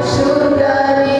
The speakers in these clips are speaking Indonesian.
Sudah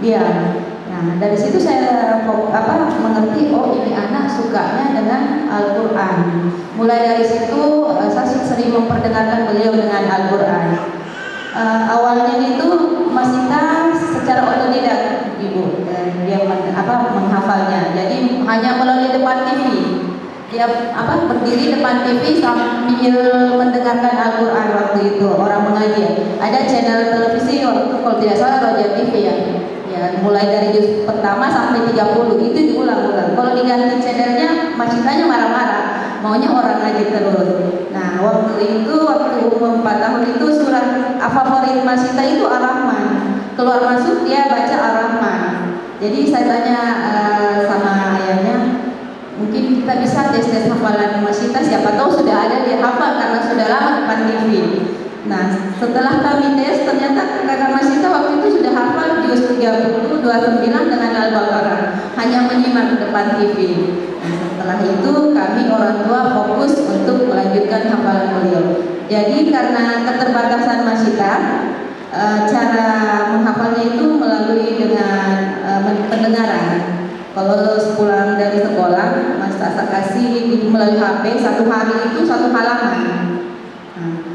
dia. Nah, dari situ saya mengerti, oh ini anak sukanya dengan Al-Quran. Mulai dari situ saya sering memperdengarkan beliau dengan Al-Quran. Awalnya itu Masita secara otodidak, Ibu, dia menghafalnya. Jadi hanya melalui depan TV. Dia berdiri depan TV sambil mendengarkan Al-Quran waktu itu orang mengaji. Ada channel televisi waktu itu, kalau tidak salah Roja TV ya. Ya, mulai dari juz pertama sampai 30 itu diulang-ulang. Kalau diganti channelnya, Masitanya marah-marah, maunya orang ngaji terus. Nah, waktu umur 4 tahun itu surah favorit Masita itu Ar-Rahman. Keluar masuk dia baca Ar-Rahman. Jadi saya tanya sama ayahnya, mungkin kita bisa tes hafalan Masita, siapa tahu sudah ada dia hafal karena sudah lama depan TV. Nah, setelah kami tes ternyata kakak Masita waktu itu sudah hafal juz 30, 29 dengan Al-Baqarah, hanya menyimak depan TV. Nah, setelah itu kami orang tua fokus untuk melanjutkan hafalan beliau. Jadi karena keterbatasan Masita, cara menghafalnya itu melalui dengan pendengaran. Kalau pulang dari sekolah, Mas Asa kasih melalui HP, satu hari itu satu halaman.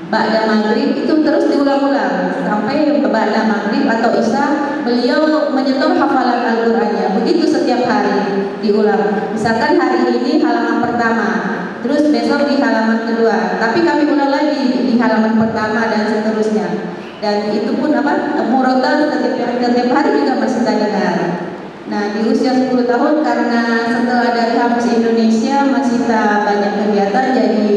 Ba'da maghrib itu terus diulang-ulang sampai ba'da maghrib atau isya beliau menyetor hafalan Al-Qur'annya. Begitu setiap hari diulang. Misalkan hari ini halaman pertama, terus besok di halaman kedua. Tapi kami ulang lagi di halaman pertama dan seterusnya. Dan itu pun murotal setiap hari juga masih dengar. Nah, di usia 10 tahun karena setelah dari Hafiz Indonesia masih banyak kegiatan, jadi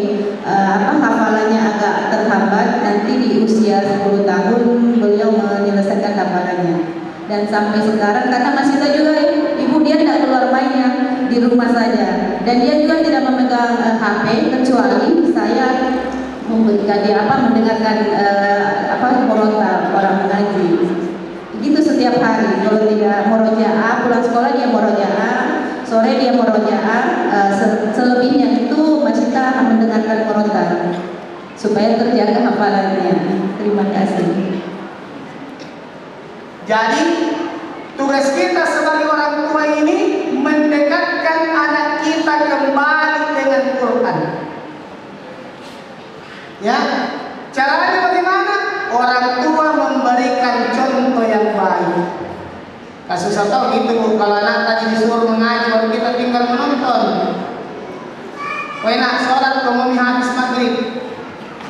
hafalannya agak terhambat. Nanti di usia 10 tahun beliau menyelesaikan hafalannya. Dan sampai sekarang karena masih juga ibu dia tidak keluar mainnya, di rumah saja. Dan dia juga tidak memegang HP kecuali saya memberikan dia mendengarkan murotal orang mengaji. Begitu setiap hari. Kalau dia murojaah, pulang sekolah dia murojaah, sore dia murojaah, selebihnya itu masih akan mendengarkan murotal supaya terjaga hafalannya. Terima kasih. Jadi tugas kita sebagai orang tua ini mendekatkan anak kita kembali dengan Quran. Ya, caranya bagaimana? Orang tua memberikan contoh yang baik. Kasus atau gitu, kalau anak tadi disuruh mengaji baru kita tinggal menonton. Enak sholat kamu habis maghrib,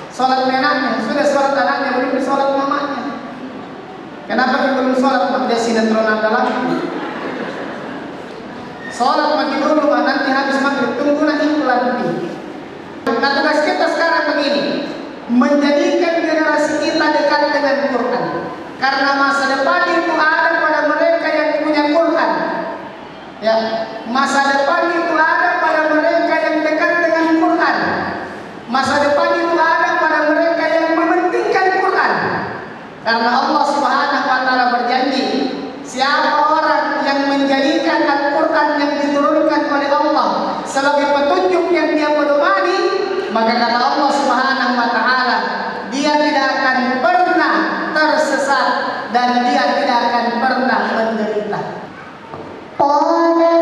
sholat menaknya, sudah sholat anaknya belum sholat mamanya. Kenapa kita belum sholat? Dia sinetron adalah sholat pagi dulu, nanti habis maghrib tunggu nanti nanti. Nah, tugas kita sekarang begini, menjadikan generasi kita dekat dengan Quran. Karena masa depan itu ada pada mereka yang punya Quran. Ya, masa depan itu ada pada mereka yang dekat dengan Quran. Masa depan itu ada pada mereka yang mementingkan Quran. Karena Allah Subhanahu wa taala berjanji, siapa orang yang menjadikan Al-Quran yang diturunkan oleh Allah sebagai petunjuk yang dia pedomani, maka kata Allah Subhanahu wa taala, dia tidak akan pernah tersesat dan dia tidak akan pernah menderita. فمن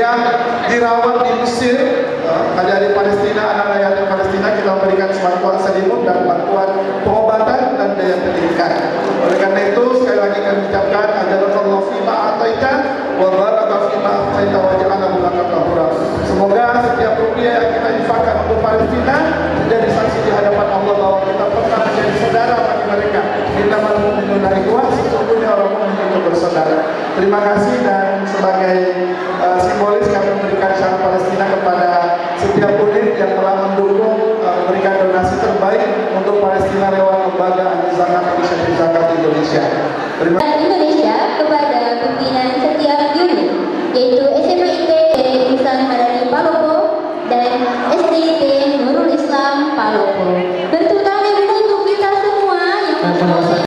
yang dirawat di Mesir, adik-adik Palestina, anak-anak yatim Palestina, kita memberikan bantuan selimut dan bantuan pengobatan dan biaya pendidikan. Oleh karena itu sekali lagi kami ucapkan ajarallahu fima ataita wa baraka fima ataita wa ja'ala laka tahura. Semoga setiap rupiah yang kita infakkan untuk Palestina menjadi saksi di hadapan Allah bahwa kita pernah menjadi saudara bagi mereka. Innamal mu'minuna ikhwah, sesungguhnya orang mukmin itu bersaudara. Terima kasih, dan sebagai simbolis kami memberikan syarat Palestina kepada setiap unit yang telah mendukung memberikan donasi terbaik untuk Palestina lewat lembaga Al-Zakat Inisiatif Zakat Indonesia. Terima kasih. Indonesia kepada pimpinan setiap unit, yaitu SMIT Insan Madani Palopo dan SDIT Nurul Islam Palopo. Bentuk tangan untuk kita semua yang